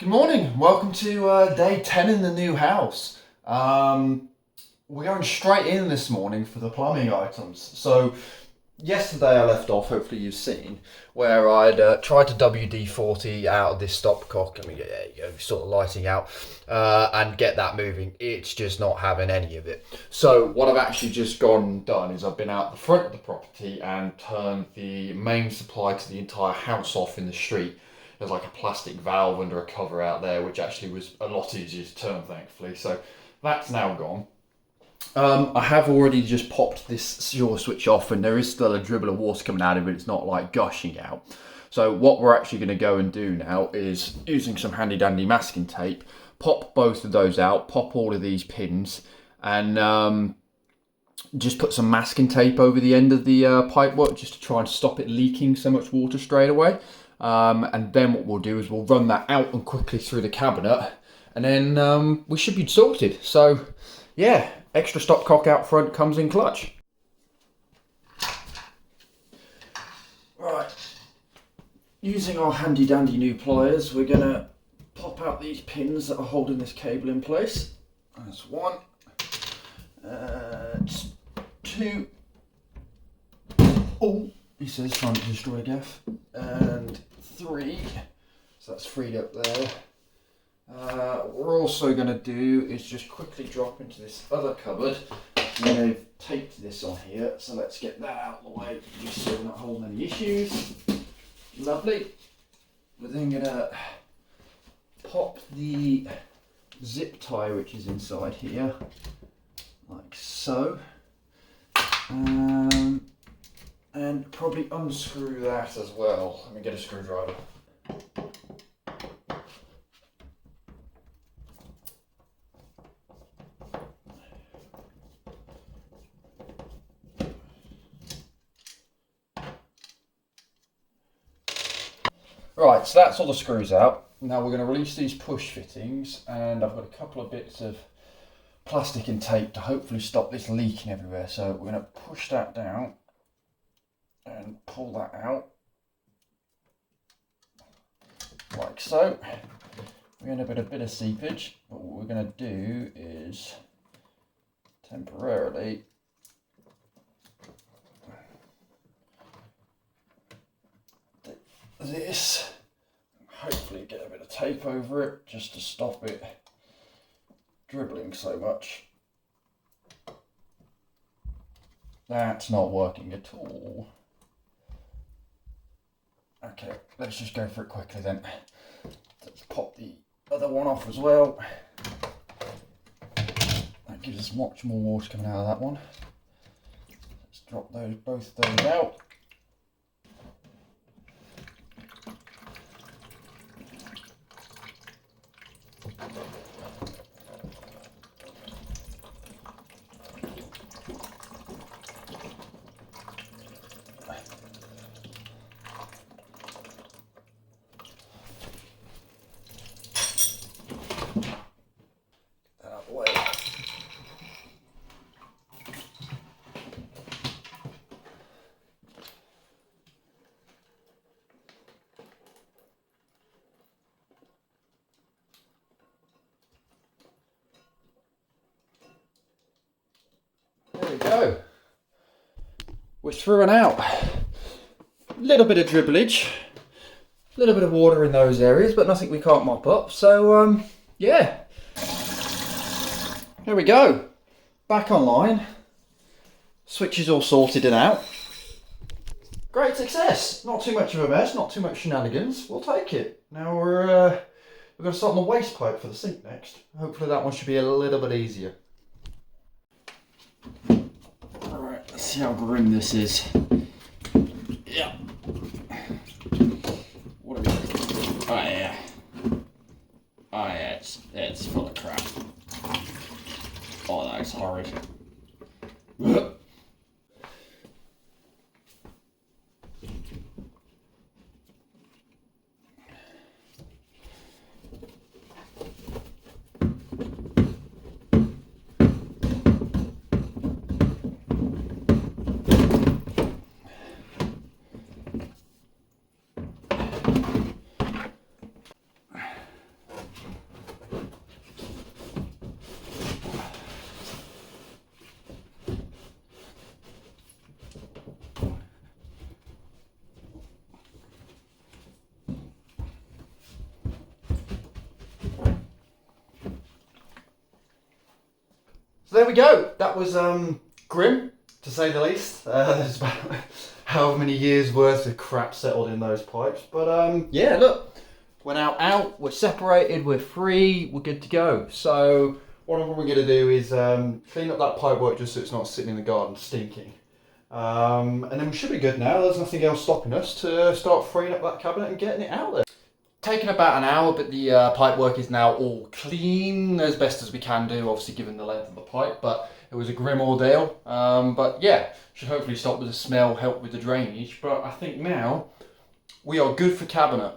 Good morning, welcome to day 10 in the new house. We're going straight in this morning for the plumbing items. So yesterday I left off, hopefully you've seen, where I'd tried to WD-40 out of this stopcock, sort of lighting out, and get that moving. It's just not having any of it. So what I've actually just gone and done is I've been out the front of the property and turned the main supply to the entire house off in the street. There's like a plastic valve under a cover out there, which actually was a lot easier to turn, thankfully. So that's now gone. I have already just popped this yaw switch off, and there is still a dribble of water coming out of it. It's not like gushing out. So what we're actually going to go and do now is, using some handy dandy masking tape, pop both of those out, pop all of these pins, and just put some masking tape over the end of the pipework just to try and stop it leaking so much water straight away. And then what we'll do is we'll run that out and quickly through the cabinet, and then we should be sorted. So yeah, extra stopcock out front comes in clutch. Right, using our handy dandy new pliers, we're gonna pop out these pins that are holding this cable in place. That's one, two, oh, he says trying to destroy a gaff, and three, so that's freed up there. What we're also going to do is just quickly drop into this other cupboard. I've taped this on here, so let's get that out of the way just so we're not holding any issues. Lovely. We're then going to pop the zip tie which is inside here, like so. And probably unscrew that as well. Let me get a screwdriver. Right, so that's all the screws out. Now we're going to release these push fittings, and I've got a couple of bits of plastic and tape to hopefully stop this leaking everywhere. So we're going to push that down and pull that out like so. We're going to get a bit of seepage, but what we're going to do is temporarily this, hopefully get a bit of tape over it just to stop it dribbling so much. That's not working at all. Okay, let's just go for it quickly then. Let's pop the other one off as well. That gives us much more water coming out of that one. Let's drop both those out. There we go. We're through and out. A little bit of dribblage, a little bit of water in those areas, but nothing we can't mop up. So yeah, there we go. Back online. Switch is all sorted and out. Great success. Not too much of a mess, not too much shenanigans. We'll take it. Now we're going to start on the waste pipe for the sink next. Hopefully that one should be a little bit easier. Alright, let's see how grim this is. Yeah. What are we doing? Oh yeah. Oh yeah, it's full of crap. Oh, that's horrid. there we go. That was grim, to say the least. There's about how many years worth of crap settled in those pipes. But yeah, look, we're now out, we're separated, we're free, we're good to go. So what I'm probably going to do is clean up that pipe work just so it's not sitting in the garden stinking. And then we should be good now. There's nothing else stopping us to start freeing up that cabinet and getting it out there. Taken about an hour, but the pipe work is now all clean as best as we can do, obviously given the length of the pipe, but it was a grim ordeal. But yeah, should hopefully stop with the smell, help with the drainage, but I think now we are good for cabinet.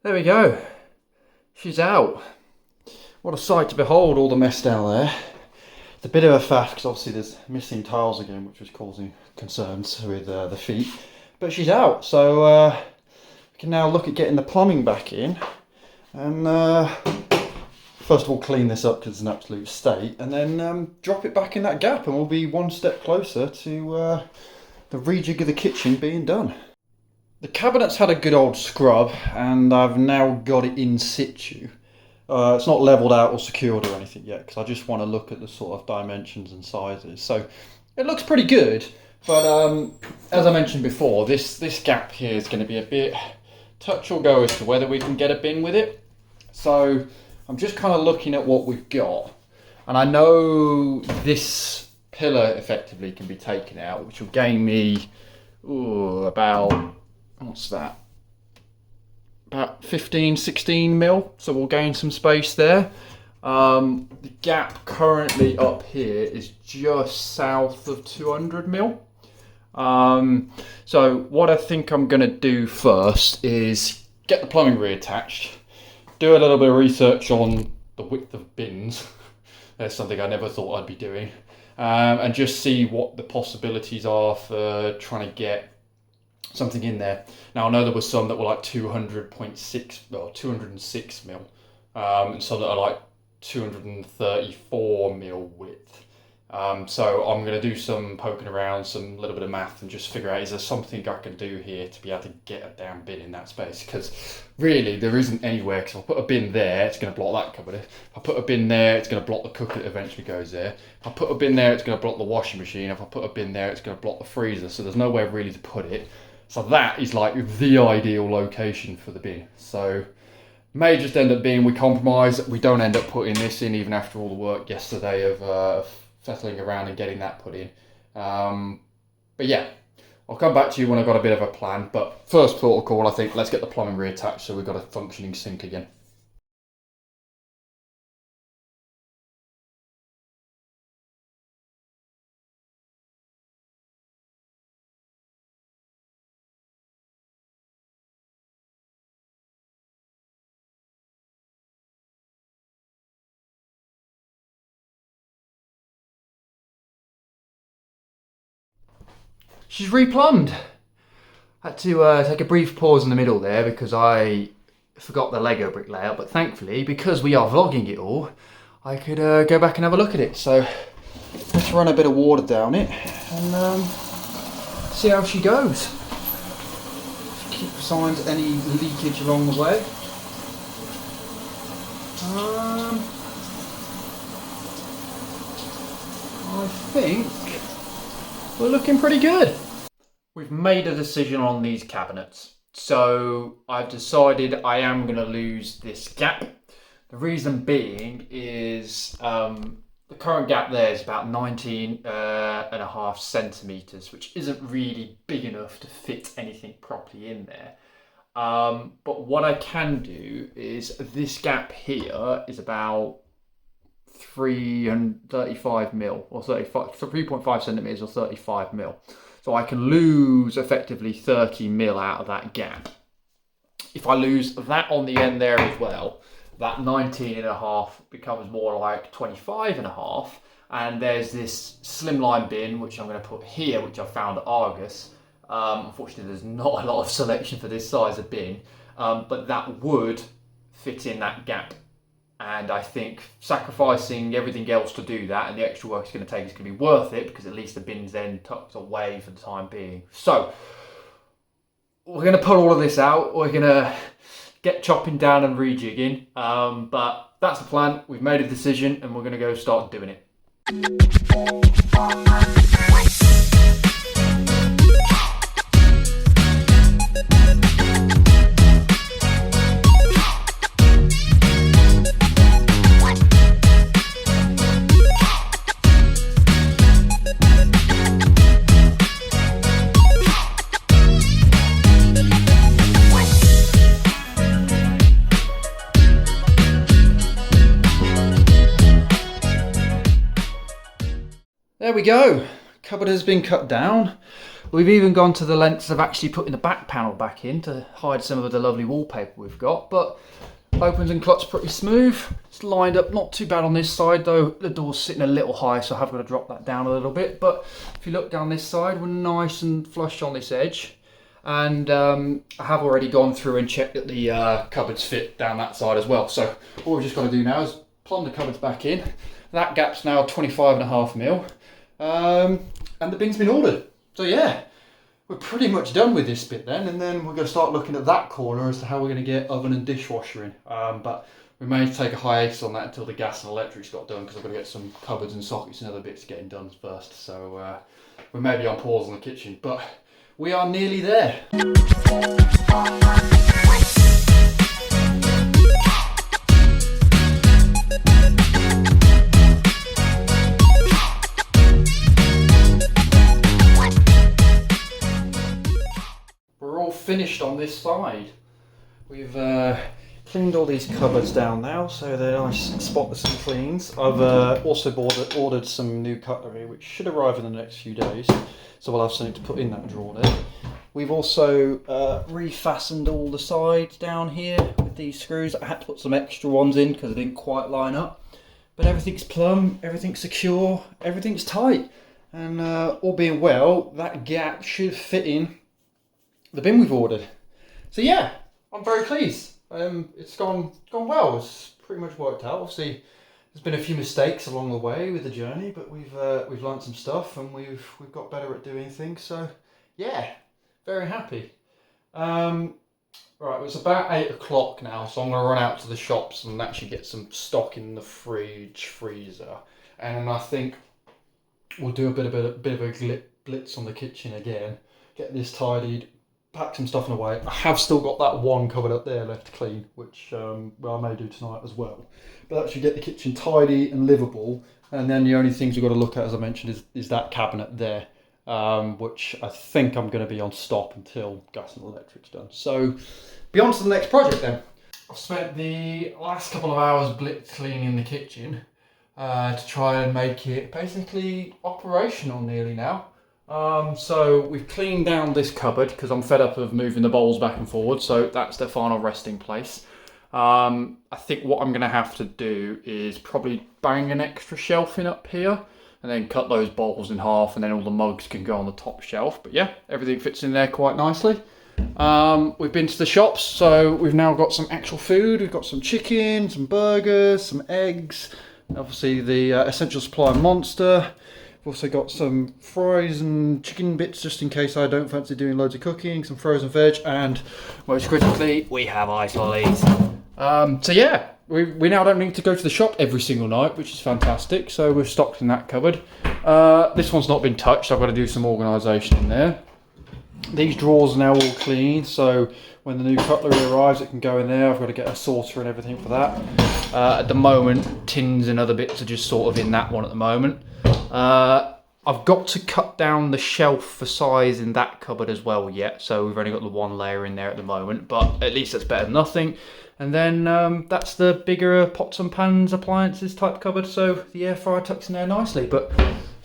There we go, she's out. What a sight to behold, all the mess down there. It's a bit of a faff because obviously there's missing tiles again, which was causing concerns with the feet. But she's out, so we can now look at getting the plumbing back in. And first of all clean this up because it's an absolute state, and then drop it back in that gap and we'll be one step closer to the rejig of the kitchen being done. The cabinet's had a good old scrub and I've now got it in situ. It's not levelled out or secured or anything yet because I just want to look at the sort of dimensions and sizes. So it looks pretty good, but as I mentioned before, this gap here is going to be a bit touch or go as to whether we can get a bin with it. So I'm just kind of looking at what we've got, and I know this pillar effectively can be taken out, which will gain me about, what's that, about 15-16 mil, so we'll gain some space there. The gap currently up here is just south of 200 mil. So what I think I'm going to do first is get the plumbing reattached, do a little bit of research on the width of bins. That's something I never thought I'd be doing, and just see what the possibilities are for trying to get something in there. Now I know there were some that were like 206 mil, and some that are like 234 mil width. So I'm going to do some poking around, some little bit of math, and just figure out, is there something I can do here to be able to get a damn bin in that space? Because really there isn't anywhere, because if I put a bin there, it's going to block that cupboard. If I put a bin there, it's going to block the cooker that eventually goes there. If I put a bin there, it's going to block the washing machine. If I put a bin there, it's going to block the freezer. So there's nowhere really to put it. So that is like the ideal location for the bin. So may just end up being we compromise, we don't end up putting this in even after all the work yesterday of settling around and getting that put in. But yeah, I'll come back to you when I've got a bit of a plan. But first protocol, I think, let's get the plumbing reattached so we've got a functioning sink again. She's replumbed. Had to take a brief pause in the middle there because I forgot the Lego brick layout, but thankfully, because we are vlogging it all, I could go back and have a look at it. So let's run a bit of water down it and see how she goes. Keep signs of any leakage along the way. I think we're looking pretty good. We've made a decision on these cabinets. So I've decided I am going to lose this gap. The reason being is the current gap there is about 19.5 centimetres, which isn't really big enough to fit anything properly in there. But what I can do is this gap here is about 335 mil or 3.5 centimetres or 35 mil. So I can lose effectively 30 mil out of that gap. If I lose that on the end there as well, that 19.5 becomes more like 25.5. And there's this slimline bin, which I'm going to put here, which I found at Argos. Unfortunately, there's not a lot of selection for this size of bin, but that would fit in that gap. And I think sacrificing everything else to do that and the extra work it's going to take is going to be worth it, because at least the bin's then tucked away for the time being. So we're going to put all of this out. We're going to get chopping down and rejigging. But that's the plan. We've made a decision and we're going to go start doing it. There we go, cupboard has been cut down. We've even gone to the lengths of actually putting the back panel back in to hide some of the lovely wallpaper we've got, but opens and clutch pretty smooth. It's lined up not too bad on this side, though the door's sitting a little high, so I have got to drop that down a little bit. But if you look down this side, we're nice and flush on this edge. And I have already gone through and checked that the cupboards fit down that side as well. So all we've just got to do now is plumb the cupboards back in. That gap's now 25.5 mil. And the bin's been ordered. So yeah, we're pretty much done with this bit then, and then we're going to start looking at that corner as to how we're going to get oven and dishwasher in. But we may take a hiatus on that until the gas and electric's got done, because I've got to get some cupboards and sockets and other bits getting done first. So we may be on pause in the kitchen, but we are nearly there. Finished on this side. We've cleaned all these cupboards down now, so they're nice, spotless and clean. I've also ordered some new cutlery, which should arrive in the next few days, so we'll have something to put in that drawer there. We've also refastened all the sides down here with these screws. I had to put some extra ones in because they didn't quite line up, but everything's plumb, everything's secure, everything's tight, and all being well, that gap should fit in the bin we've ordered. So yeah, I'm very pleased. It's gone well. It's pretty much worked out. Obviously, there's been a few mistakes along the way with the journey, but we've learned some stuff and we've got better at doing things. So yeah, very happy. Right, well, it's about 8 o'clock now, so I'm going to run out to the shops and actually get some stock in the freezer, and I think we'll do a bit of a blitz on the kitchen again. Get this tidied, pack some stuff in away. I have still got that one cupboard up there left to clean, which well, I may do tonight as well. But that should get the kitchen tidy and livable. And then the only things we've got to look at, as I mentioned, is that cabinet there, which I think I'm going to be on stop until gas and electric's done. So be on to the next project then. I've spent the last couple of hours blitz cleaning the kitchen to try and make it basically operational nearly now. So we've cleaned down this cupboard because I'm fed up of moving the bowls back and forward, so that's the final resting place. I think what I'm going to have to do is probably bang an extra shelf in up here and then cut those bowls in half, and then all the mugs can go on the top shelf. But yeah, everything fits in there quite nicely. We've been to the shops, so we've now got some actual food. We've got some chicken, some burgers, some eggs, obviously the Essential Supply Monster. We've also got some fries and chicken bits just in case I don't fancy doing loads of cooking, some frozen veg, and most critically, we have ice lollies. So yeah, we now don't need to go to the shop every single night, which is fantastic. So we're stocked in that cupboard. This one's not been touched. I've got to do some organisation in there. These drawers are now all clean, so when the new cutlery arrives, it can go in there. I've got to get a sorter and everything for that. At the moment, tins and other bits are just sort of in that one at the moment. I've got to cut down the shelf for size in that cupboard as well yet, so we've only got the one layer in there at the moment, but at least that's better than nothing. And then that's the bigger pots and pans appliances type cupboard, so the air fryer tucks in there nicely. But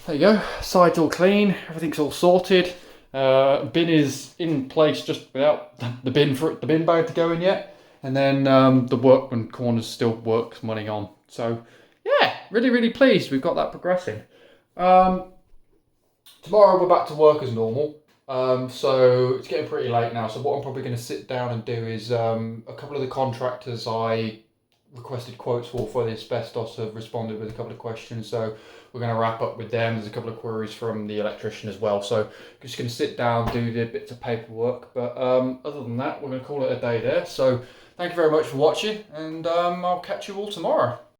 there you go, side's all clean, everything's all sorted. Bin is in place just without the bin bag to go in yet, and then the workman corners still works running on. So yeah, really pleased we've got that progressing. Tomorrow we're back to work as normal, so it's getting pretty late now, so what I'm probably going to sit down and do is a couple of the contractors I requested quotes for the asbestos have responded with a couple of questions, so we're going to wrap up with them. There's a couple of queries from the electrician as well, so just going to sit down, do the bits of paperwork, but other than that we're going to call it a day there. So thank you very much for watching, and I'll catch you all tomorrow.